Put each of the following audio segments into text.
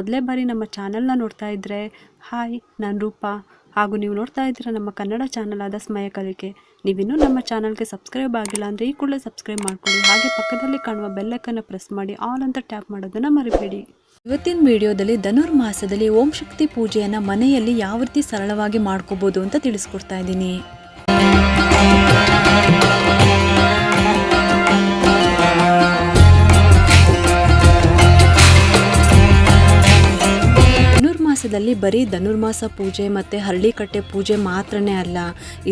ಮೊದಲೇ ಬಾರಿ ನಮ್ಮ ಚಾನಲ್ನ ನೋಡ್ತಾ ಇದ್ದರೆ ಹಾಯ್, ನಾನು ರೂಪಾ. ಹಾಗೂ ನೀವು ನೋಡ್ತಾ ಇದ್ದೀರಾ ನಮ್ಮ ಕನ್ನಡ ಚಾನಲ್ ಆದ ಸ್ಮಯ ಕಲಿಕೆ. ನೀವಿನ್ನೂ ನಮ್ಮ ಚಾನಲ್ಗೆ ಸಬ್ಸ್ಕ್ರೈಬ್ ಆಗಿಲ್ಲ ಅಂದರೆ ಈ ಕೂಡಲೇ ಸಬ್ಸ್ಕ್ರೈಬ್ ಮಾಡ್ಕೊಳ್ಳಿ. ಹಾಗೆ ಪಕ್ಕದಲ್ಲಿ ಕಾಣುವ ಬೆಲ್ಲೈಕನ್ನು ಪ್ರೆಸ್ ಮಾಡಿ ಆಲ್ ಅಂತ ಟ್ಯಾಪ್ ಮಾಡೋದನ್ನು ಮರಿಬೇಡಿ. ಇವತ್ತಿನ ವಿಡಿಯೋದಲ್ಲಿ ಧನುರ್ಮಾಸದಲ್ಲಿ ಓಂ ಶಕ್ತಿ ಪೂಜೆಯನ್ನು ಮನೆಯಲ್ಲಿ ಯಾವ ರೀತಿ ಸರಳವಾಗಿ ಮಾಡ್ಕೋಬೋದು ಅಂತ ತಿಳಿಸ್ಕೊಡ್ತಾ ಇದ್ದೀನಿ. ಧನುರ್ಮಾಸದಲ್ಲಿ ಬರೀ ಧನುರ್ಮಾಸ ಪೂಜೆ ಮತ್ತು ಹರಳಿಕಟ್ಟೆ ಪೂಜೆ ಮಾತ್ರನೇ ಅಲ್ಲ,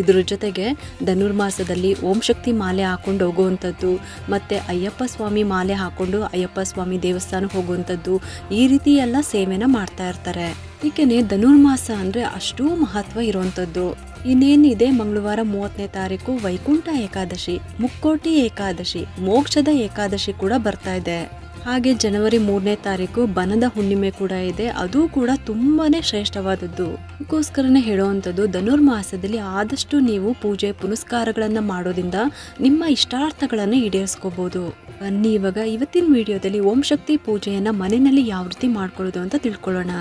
ಇದ್ರ ಜೊತೆಗೆ ಧನುರ್ಮಾಸದಲ್ಲಿ ಓಂ ಶಕ್ತಿ ಮಾಲೆ ಹಾಕೊಂಡು ಹೋಗುವಂಥದ್ದು ಮತ್ತು ಅಯ್ಯಪ್ಪ ಸ್ವಾಮಿ ಮಾಲೆ ಹಾಕೊಂಡು ಅಯ್ಯಪ್ಪ ಸ್ವಾಮಿ ದೇವಸ್ಥಾನಕ್ಕೆ ಹೋಗುವಂಥದ್ದು, ಈ ರೀತಿ ಎಲ್ಲ ಸೇವೆನ ಮಾಡ್ತಾ ಇರ್ತಾರೆ. ಏಕೆಂದರೆ ಧನುರ್ಮಾಸ ಅಂದರೆ ಅಷ್ಟೂ ಮಹತ್ವ ಇರುವಂಥದ್ದು. ಇನ್ನೇನಿದೆ, ಮಂಗಳವಾರ 30ನೇ ತಾರೀಕು ವೈಕುಂಠ ಏಕಾದಶಿ, ಮುಕ್ಕೋಟಿ ಏಕಾದಶಿ, ಮೋಕ್ಷದ ಏಕಾದಶಿ ಕೂಡ ಬರ್ತಾ ಇದೆ. ಹಾಗೆ ಜನವರಿ 3ನೇ ತಾರೀಕು ಬನದ ಹುಣ್ಣಿಮೆ ಕೂಡ ಇದೆ, ಅದು ಕೂಡ ತುಂಬಾನೇ ಶ್ರೇಷ್ಠವಾದದ್ದು. ಅದಕ್ಕೋಸ್ಕರನೇ ಹೇಳುವಂಥದ್ದು, ಧನುರ್ಮಾಸದಲ್ಲಿ ಆದಷ್ಟು ನೀವು ಪೂಜೆ ಪುನಸ್ಕಾರಗಳನ್ನು ಮಾಡೋದ್ರಿಂದ ನಿಮ್ಮ ಇಷ್ಟಾರ್ಥಗಳನ್ನು ಈಡೇರಿಸ್ಕೋಬಹುದು. ಬನ್ನಿ ಇವಾಗ ಇವತ್ತಿನ ವಿಡಿಯೋದಲ್ಲಿ ಓಂ ಶಕ್ತಿ ಪೂಜೆಯನ್ನ ಮನೆಯಲ್ಲಿ ಯಾವ ರೀತಿ ಮಾಡ್ಕೊಳ್ಳೋದು ಅಂತ ತಿಳ್ಕೊಳ್ಳೋಣ.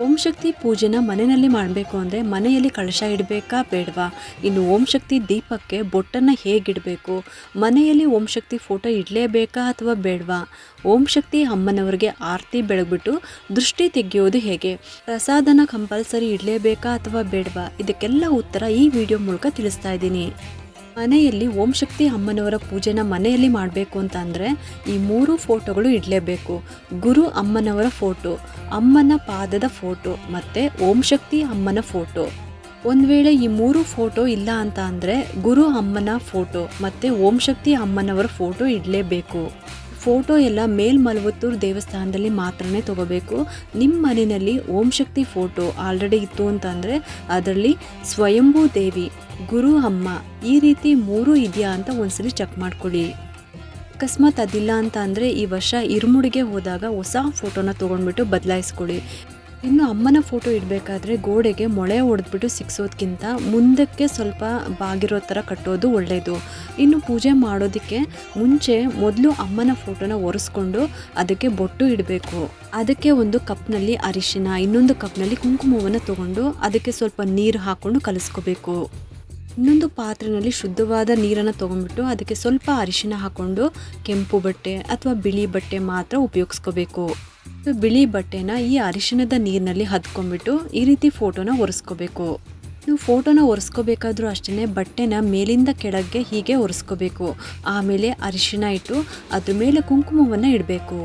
ಓಂ ಶಕ್ತಿ ಪೂಜೆನ ಮನೆಯಲ್ಲಿ ಮಾಡಬೇಕು ಅಂದರೆ ಮನೆಯಲ್ಲಿ ಕಳಶ ಇಡಬೇಕಾ ಬೇಡವಾ, ಇನ್ನು ಓಂ ಶಕ್ತಿ ದೀಪಕ್ಕೆ ಬೊಟ್ಟನ್ನು ಹೇಗಿಡಬೇಕು, ಮನೆಯಲ್ಲಿ ಓಂ ಶಕ್ತಿ ಫೋಟೋ ಇಡಲೇಬೇಕಾ ಅಥವಾ ಬೇಡವಾ, ಓಂ ಶಕ್ತಿ ಅಮ್ಮನವರಿಗೆ ಆರತಿ ಬೆಳಗ್ಬಿಟ್ಟು ದೃಷ್ಟಿ ತೆಗೆಯೋದು ಹೇಗೆ, ಪ್ರಸಾದನ ಕಂಪಲ್ಸರಿ ಇಡಲೇಬೇಕಾ ಅಥವಾ ಬೇಡವಾ, ಇದಕ್ಕೆಲ್ಲ ಉತ್ತರ ಈ ವಿಡಿಯೋ ಮೂಲಕ ತಿಳಿಸ್ತಾ ಇದ್ದೀನಿ. ಮನೆಯಲ್ಲಿ ಓಂ ಶಕ್ತಿ ಅಮ್ಮನವರ ಪೂಜೆನ ಮನೆಯಲ್ಲಿ ಮಾಡಬೇಕು ಅಂತ ಅಂದರೆ ಈ 3 ಫೋಟೋಗಳು ಇಡಲೇಬೇಕು. ಗುರು ಅಮ್ಮನವರ ಫೋಟೋ, ಅಮ್ಮನ ಪಾದದ ಫೋಟೋ ಮತ್ತು ಓಂ ಶಕ್ತಿ ಅಮ್ಮನ ಫೋಟೋ. ಒಂದು ವೇಳೆ ಈ 3 ಫೋಟೋ ಇಲ್ಲ ಅಂತ ಅಂದರೆ ಗುರು ಅಮ್ಮನ ಫೋಟೋ ಮತ್ತು ಓಂ ಶಕ್ತಿ ಅಮ್ಮನವರ ಫೋಟೋ ಇಡಲೇಬೇಕು. ಫೋಟೋ ಎಲ್ಲ ಮೇಲ್ಮಲವತ್ತೂರು ದೇವಸ್ಥಾನದಲ್ಲಿ ಮಾತ್ರನೇ ತಗೋಬೇಕು. ನಿಮ್ಮ ಮನೆಯಲ್ಲಿ ಓಂ ಶಕ್ತಿ ಫೋಟೋ ಆಲ್ರೆಡಿ ಇತ್ತು ಅಂತಂದರೆ ಅದರಲ್ಲಿ ಸ್ವಯಂಭೂ ದೇವಿ, ಗುರು ಅಮ್ಮ, ಈ ರೀತಿ 3 ಇದೆಯಾ ಅಂತ ಒಂದ್ಸಲಿ ಚೆಕ್ ಮಾಡ್ಕೊಳ್ಳಿ. ಅಕಸ್ಮಾತ್ ಅದಿಲ್ಲ ಅಂತ ಅಂದರೆ ಈ ವರ್ಷ ಇರುಮುಡಿಗೆ ಹೋದಾಗ ಹೊಸ ಫೋಟೋನ ತೊಗೊಂಡ್ಬಿಟ್ಟು ಬದಲಾಯಿಸ್ಕೊಳ್ಳಿ. ಇನ್ನು ಅಮ್ಮನ ಫೋಟೋ ಇಡಬೇಕಾದ್ರೆ ಗೋಡೆಗೆ ಮೊಳೆ ಹೊಡೆದ್ಬಿಟ್ಟು ಸಿಕ್ಸೋದಕ್ಕಿಂತ ಮುಂದಕ್ಕೆ ಸ್ವಲ್ಪ ಬಾಗಿರೋ ಥರ ಕಟ್ಟೋದು ಒಳ್ಳೆಯದು. ಇನ್ನು ಪೂಜೆ ಮಾಡೋದಕ್ಕೆ ಮುಂಚೆ ಮೊದಲು ಅಮ್ಮನ ಫೋಟೋನ ಒರೆಸ್ಕೊಂಡು ಅದಕ್ಕೆ ಬೊಟ್ಟು ಇಡಬೇಕು. ಅದಕ್ಕೆ ಒಂದು ಕಪ್ನಲ್ಲಿ ಅರಿಶಿನ, ಇನ್ನೊಂದು ಕಪ್ನಲ್ಲಿ ಕುಂಕುಮವನ್ನು ತೊಗೊಂಡು ಅದಕ್ಕೆ ಸ್ವಲ್ಪ ನೀರು ಹಾಕ್ಕೊಂಡು ಕಲಿಸ್ಕೋಬೇಕು. ಇನ್ನೊಂದು ಪಾತ್ರೆಯಲ್ಲಿ ಶುದ್ಧವಾದ ನೀರನ್ನು ತೊಗೊಂಡ್ಬಿಟ್ಟು ಅದಕ್ಕೆ ಸ್ವಲ್ಪ ಅರಿಶಿನ ಹಾಕ್ಕೊಂಡು ಕೆಂಪು ಬಟ್ಟೆ ಅಥವಾ ಬಿಳಿ ಬಟ್ಟೆ ಮಾತ್ರ ಉಪಯೋಗಿಸ್ಕೋಬೇಕು. ಬಿಳಿ ಬಟ್ಟೆನ ಈ ಅರಿಶಿಣದ ನೀರಿನಲ್ಲಿ ಹದ್ಕೊಂಡ್ಬಿಟ್ಟು ಈ ರೀತಿ ಫೋಟೋನ ಒರೆಸ್ಕೋಬೇಕು. ನೀವು ಫೋಟೋನ ಒರೆಸ್ಕೋಬೇಕಾದ್ರೂ ಅಷ್ಟೇ ಬಟ್ಟೆನ ಮೇಲಿಂದ ಕೆಳಗೆ ಹೀಗೆ ಒರೆಸ್ಕೋಬೇಕು. ಆಮೇಲೆ ಅರಿಶಿಣ ಇಟ್ಟು ಅದ್ರ ಮೇಲೆ ಕುಂಕುಮವನ್ನು ಇಡಬೇಕು.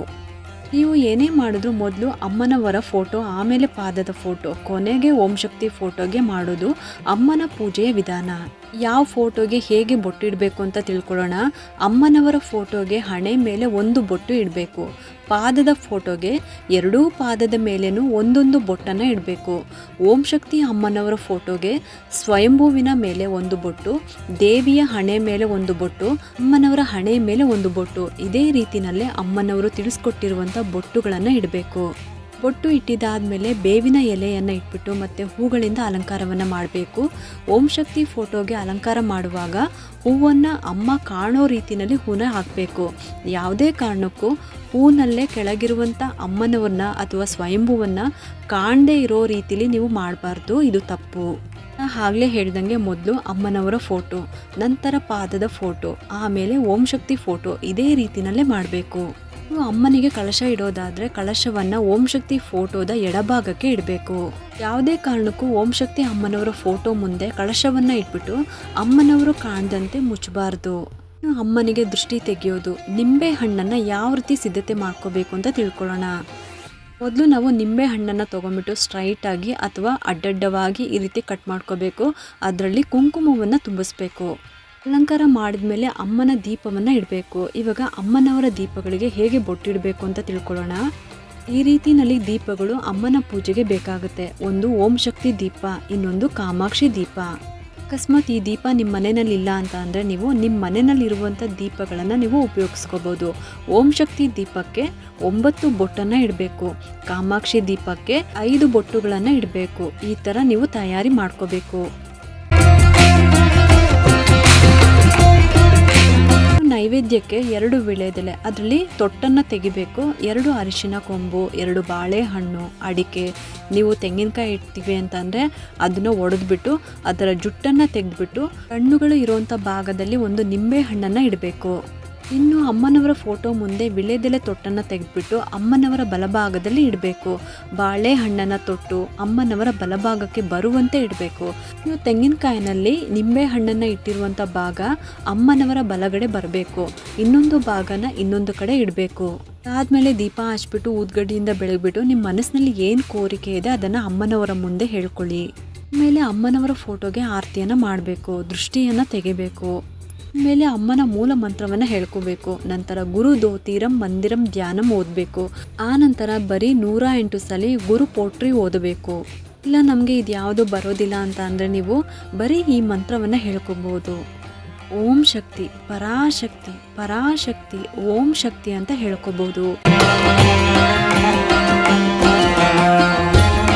ನೀವು ಏನೇ ಮಾಡಿದ್ರು ಮೊದಲು ಅಮ್ಮನವರ ಫೋಟೋ, ಆಮೇಲೆ ಪಾದದ ಫೋಟೋ, ಕೊನೆಗೆ ಓಂ ಶಕ್ತಿ ಫೋಟೋಗೆ ಮಾಡೋದು ಅಮ್ಮನ ಪೂಜೆಯ ವಿಧಾನ. ಯಾವ ಫೋಟೋಗೆ ಹೇಗೆ ಬೊಟ್ಟು ಇಡಬೇಕು ಅಂತ ತಿಳ್ಕೊಳ್ಳೋಣ. ಅಮ್ಮನವರ ಫೋಟೋಗೆ ಹಣೆ ಮೇಲೆ 1 ಬೊಟ್ಟು ಇಡಬೇಕು. ಪಾದದ ಫೋಟೋಗೆ 2 ಪಾದದ ಮೇಲೇನೂ ಒಂದೊಂದು ಬೊಟ್ಟನ್ನು ಇಡಬೇಕು. ಓಂ ಶಕ್ತಿ ಅಮ್ಮನವರ ಫೋಟೋಗೆ ಸ್ವಯಂಭೂವಿನ ಮೇಲೆ 1 ಬೊಟ್ಟು, ದೇವಿಯ ಹಣೆ ಮೇಲೆ 1 ಬೊಟ್ಟು, ಅಮ್ಮನವರ ಹಣೆ ಮೇಲೆ 1 ಬೊಟ್ಟು. ಇದೇ ರೀತಿಯಲ್ಲೇ ಅಮ್ಮನವರು ತಿಳಿಸ್ಕೊಟ್ಟಿರುವಂಥ ಬೊಟ್ಟುಗಳನ್ನು ಇಡಬೇಕು. ಬೊಟ್ಟು ಇಟ್ಟಿದ್ದಾದಮೇಲೆ ಬೇವಿನ ಎಲೆಯನ್ನು ಇಟ್ಬಿಟ್ಟು ಮತ್ತು ಹೂಗಳಿಂದ ಅಲಂಕಾರವನ್ನು ಮಾಡಬೇಕು. ಓಂ ಶಕ್ತಿ ಫೋಟೋಗೆ ಅಲಂಕಾರ ಮಾಡುವಾಗ ಹೂವನ್ನು ಅಮ್ಮ ಕಾಣೋ ರೀತಿಯಲ್ಲಿ ಹೂನ ಹಾಕಬೇಕು. ಯಾವುದೇ ಕಾರಣಕ್ಕೂ ಹೂನಲ್ಲೇ ಕೆಳಗಿರುವಂಥ ಅಮ್ಮನವ್ರನ್ನ ಅಥವಾ ಸ್ವಯಂಭೂವನ್ನು ಕಾಣದೇ ಇರೋ ರೀತಿಲಿ ನೀವು ಮಾಡಬಾರ್ದು, ಇದು ತಪ್ಪು. ಆಗಲೇ ಹೇಳ್ದಂಗೆ ಮೊದಲು ಅಮ್ಮನವರ ಫೋಟೋ, ನಂತರ ಪಾದದ ಫೋಟೋ, ಆಮೇಲೆ ಓಂ ಶಕ್ತಿ ಫೋಟೋ, ಇದೇ ರೀತಿಯಲ್ಲೇ ಮಾಡಬೇಕು. ಅಮ್ಮನಿಗೆ ಕಳಶ ಇಡೋದಾದರೆ ಕಳಶವನ್ನು ಓಂ ಶಕ್ತಿ ಫೋಟೋದ ಎಡಭಾಗಕ್ಕೆ ಇಡಬೇಕು. ಯಾವುದೇ ಕಾರಣಕ್ಕೂ ಓಂ ಶಕ್ತಿ ಅಮ್ಮನವರ ಫೋಟೋ ಮುಂದೆ ಕಳಶವನ್ನು ಇಟ್ಬಿಟ್ಟು ಅಮ್ಮನವರು ಕಾಣದಂತೆ ಮುಚ್ಚಬಾರ್ದು. ಅಮ್ಮನಿಗೆ ದೃಷ್ಟಿ ತೆಗೆಯೋದು, ನಿಂಬೆ ಹಣ್ಣನ್ನು ಯಾವ ರೀತಿ ಸಿದ್ಧತೆ ಮಾಡ್ಕೋಬೇಕು ಅಂತ ತಿಳ್ಕೊಳ್ಳೋಣ. ಮೊದಲು ನಾವು ನಿಂಬೆ ಹಣ್ಣನ್ನು ತೊಗೊಂಡ್ಬಿಟ್ಟು ಸ್ಟ್ರೈಟಾಗಿ ಅಥವಾ ಅಡ್ಡಡ್ಡವಾಗಿ ಈ ರೀತಿ ಕಟ್ ಮಾಡ್ಕೋಬೇಕು. ಅದರಲ್ಲಿ ಕುಂಕುಮವನ್ನು ತುಂಬಿಸ್ಬೇಕು. ಅಲಂಕಾರ ಮಾಡಿದ್ಮೇಲೆ ಅಮ್ಮನ ದೀಪವನ್ನು ಇಡಬೇಕು. ಇವಾಗ ಅಮ್ಮನವರ ದೀಪಗಳಿಗೆ ಹೇಗೆ ಬೊಟ್ಟಿಡಬೇಕು ಅಂತ ತಿಳ್ಕೊಳ್ಳೋಣ. ಈ ರೀತಿಯಲ್ಲಿ ದೀಪಗಳು ಅಮ್ಮನ ಪೂಜೆಗೆ ಬೇಕಾಗುತ್ತೆ. ಒಂದು ಓಂ ಶಕ್ತಿ ದೀಪ, ಇನ್ನೊಂದು ಕಾಮಾಕ್ಷಿ ದೀಪ. ಅಕಸ್ಮಾತ್ ಈ ದೀಪ ನಿಮ್ಮ ಮನೆಯಲ್ಲಿ ಇಲ್ಲ ಅಂತ ಅಂದರೆ ನೀವು ನಿಮ್ಮ ಮನೆಯಲ್ಲಿರುವಂಥ ದೀಪಗಳನ್ನು ನೀವು ಉಪಯೋಗಿಸ್ಕೋಬೋದು. ಓಂ ಶಕ್ತಿ ದೀಪಕ್ಕೆ 9 ಬೊಟ್ಟನ್ನು ಇಡಬೇಕು. ಕಾಮಾಕ್ಷಿ ದೀಪಕ್ಕೆ 5 ಬೊಟ್ಟುಗಳನ್ನು ಇಡಬೇಕು. ಈ ಥರ ನೀವು ತಯಾರಿ ಮಾಡ್ಕೋಬೇಕು. ನೈವೇದ್ಯಕ್ಕೆ 2 ವೀಳ್ಯದೆಲೆ, ಅದರಲ್ಲಿ ತೊಟ್ಟನ್ನು ತೆಗಿಬೇಕು, 2 ಅರಿಶಿನ ಕೊಂಬು, 2 ಬಾಳೆಹಣ್ಣು, ಅಡಿಕೆ. ನೀವು ತೆಂಗಿನಕಾಯಿ ಇಡ್ತೀವಿ ಅಂತಂದರೆ ಅದನ್ನು ಒಡೆದ್ಬಿಟ್ಟು ಅದರ ಜುಟ್ಟನ್ನು ತೆಗೆದ್ಬಿಟ್ಟು ಕಣ್ಣುಗಳು ಇರುವಂಥ ಭಾಗದಲ್ಲಿ ಒಂದು ನಿಂಬೆ ಹಣ್ಣನ್ನು ಇಡಬೇಕು. ಇನ್ನು ಅಮ್ಮನವರ ಫೋಟೋ ಮುಂದೆ ವೀಳ್ಯದೆಲೆ ತೊಟ್ಟನ್ನು ತೆಗೆದ್ಬಿಟ್ಟು ಅಮ್ಮನವರ ಬಲಭಾಗದಲ್ಲಿ ಇಡಬೇಕು. ಬಾಳೆಹಣ್ಣನ್ನು ತೊಟ್ಟು ಅಮ್ಮನವರ ಬಲಭಾಗಕ್ಕೆ ಬರುವಂತೆ ಇಡಬೇಕು. ನೀವು ತೆಂಗಿನಕಾಯಿನಲ್ಲಿ ನಿಂಬೆ ಹಣ್ಣನ್ನು ಇಟ್ಟಿರುವಂಥ ಭಾಗ ಅಮ್ಮನವರ ಬಲಗಡೆ ಬರಬೇಕು, ಇನ್ನೊಂದು ಭಾಗನ ಇನ್ನೊಂದು ಕಡೆ ಇಡಬೇಕು. ಅದಾದಮೇಲೆ ದೀಪ ಹಚ್ಬಿಟ್ಟು ಊದ್ಗಡ್ಡಿಯಿಂದ ಬೆಳಗ್ಬಿಟ್ಟು ನಿಮ್ಮ ಮನಸ್ಸಿನಲ್ಲಿ ಏನು ಕೋರಿಕೆ ಇದೆ ಅದನ್ನು ಅಮ್ಮನವರ ಮುಂದೆ ಹೇಳ್ಕೊಳ್ಳಿ. ಆಮೇಲೆ ಅಮ್ಮನವರ ಫೋಟೋಗೆ ಆರತಿಯನ್ನು ಮಾಡಬೇಕು, ದೃಷ್ಟಿಯನ್ನು ತೆಗಿಬೇಕು. ಆಮೇಲೆ ಅಮ್ಮನ ಮೂಲ ಮಂತ್ರವನ್ನು ಹೇಳ್ಕೋಬೇಕು. ನಂತರ ಗುರು ದೋತೀರಂ ಮಂದಿರಂ ಧ್ಯಾನಂ ಓದಬೇಕು. ಆ ನಂತರ ಬರೀ 108 ಸಲ ಗುರು ಪೋಟ್ರಿ ಓದಬೇಕು. ಇಲ್ಲ ನಮಗೆ ಇದು ಯಾವುದು ಬರೋದಿಲ್ಲ ಅಂತ ಅಂದರೆ ನೀವು ಬರೀ ಈ ಮಂತ್ರವನ್ನು ಹೇಳ್ಕೊಬೋದು. ಓಂ ಶಕ್ತಿ ಪರಾಶಕ್ತಿ ಪರಾಶಕ್ತಿ ಓಂ ಶಕ್ತಿ ಅಂತ ಹೇಳ್ಕೊಬೋದು.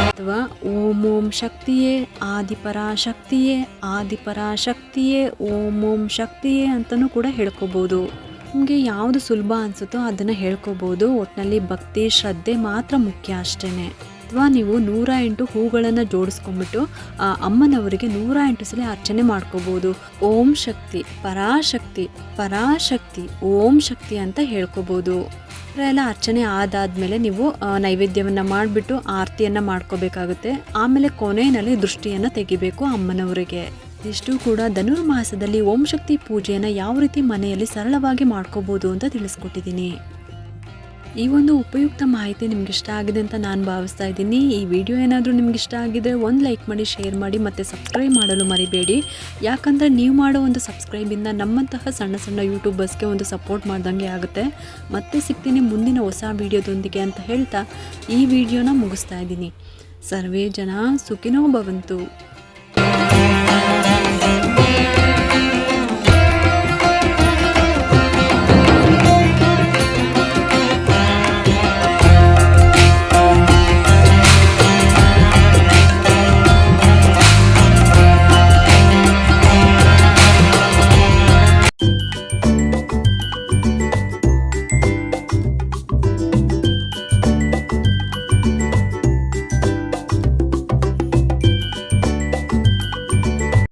ಅಥವಾ ಓಂ ಓಂ ಶಕ್ತಿಯೇ ಆದಿಪರಾಶಕ್ತಿಯೇ ಆದಿಪರಾಶಕ್ತಿಯೇ ಓಂ ಓಂ ಶಕ್ತಿಯೇ ಅಂತಲೂ ಕೂಡ ಹೇಳ್ಕೊಬೋದು. ನಿಮಗೆ ಯಾವುದು ಸುಲಭ ಅನಿಸುತ್ತೋ ಅದನ್ನು ಹೇಳ್ಕೊಬೋದು. ಒಟ್ಟಿನಲ್ಲಿ ಭಕ್ತಿ ಶ್ರದ್ಧೆ ಮಾತ್ರ ಮುಖ್ಯ ಅಷ್ಟೇ. ಅಥವಾ ನೀವು 108 ಹೂಗಳನ್ನು ಜೋಡಿಸ್ಕೊಂಡ್ಬಿಟ್ಟು ಆ ಅಮ್ಮನವರಿಗೆ 108 ಸಲ ಅರ್ಚನೆ ಮಾಡ್ಕೋಬೋದು. ಓಂ ಶಕ್ತಿ ಪರಾಶಕ್ತಿ ಪರಾಶಕ್ತಿ ಓಂ ಶಕ್ತಿ ಅಂತ ಹೇಳ್ಕೊಬೋದು. ಎಲ್ಲ ಅರ್ಚನೆ ಆದಾದಮೇಲೆ ನೀವು ನೈವೇದ್ಯವನ್ನು ಮಾಡಿಬಿಟ್ಟು ಆರತಿಯನ್ನು ಮಾಡ್ಕೋಬೇಕಾಗುತ್ತೆ. ಆಮೇಲೆ ಕೊನೆಯಲ್ಲಿ ದೃಷ್ಟಿಯನ್ನು ತೆಗಿಬೇಕು ಅಮ್ಮನವರಿಗೆ. ಇಷ್ಟು ಕೂಡ ಧನುರ್ಮಾಸದಲ್ಲಿ ಓಂ ಶಕ್ತಿ ಪೂಜೆಯನ್ನು ಯಾವ ರೀತಿ ಮನೆಯಲ್ಲಿ ಸರಳವಾಗಿ ಮಾಡ್ಕೋಬೋದು ಅಂತ ತಿಳಿಸ್ಕೊಟ್ಟಿದ್ದೀನಿ. ಈ ಒಂದು ಉಪಯುಕ್ತ ಮಾಹಿತಿ ನಿಮ್ಗೆ ಇಷ್ಟ ಆಗಿದೆ ಅಂತ ನಾನು ಭಾವಿಸ್ತಾ ಇದ್ದೀನಿ. ಈ ವಿಡಿಯೋ ಏನಾದರೂ ನಿಮ್ಗೆ ಇಷ್ಟ ಆಗಿದ್ರೆ ಒಂದು ಲೈಕ್ ಮಾಡಿ, ಶೇರ್ ಮಾಡಿ ಮತ್ತು ಸಬ್ಸ್ಕ್ರೈಬ್ ಮಾಡಲು ಮರಿಬೇಡಿ. ಯಾಕಂದರೆ ನೀವು ಮಾಡೋ ಒಂದು ಸಬ್ಸ್ಕ್ರೈಬಿಂದ ನಮ್ಮಂತಹ ಸಣ್ಣ ಸಣ್ಣ ಯೂಟ್ಯೂಬರ್ಸ್ಗೆ ಒಂದು ಸಪೋರ್ಟ್ ಮಾಡ್ದಂಗೆ ಆಗುತ್ತೆ. ಮತ್ತೆ ಸಿಗ್ತೀನಿ ಮುಂದಿನ ಹೊಸ ವಿಡಿಯೋದೊಂದಿಗೆ ಅಂತ ಹೇಳ್ತಾ ಈ ವಿಡಿಯೋನ ಮುಗಿಸ್ತಾ ಇದ್ದೀನಿ. ಸರ್ವೇ ಜನ ಸುಖಿನೋ ಭವಂತು.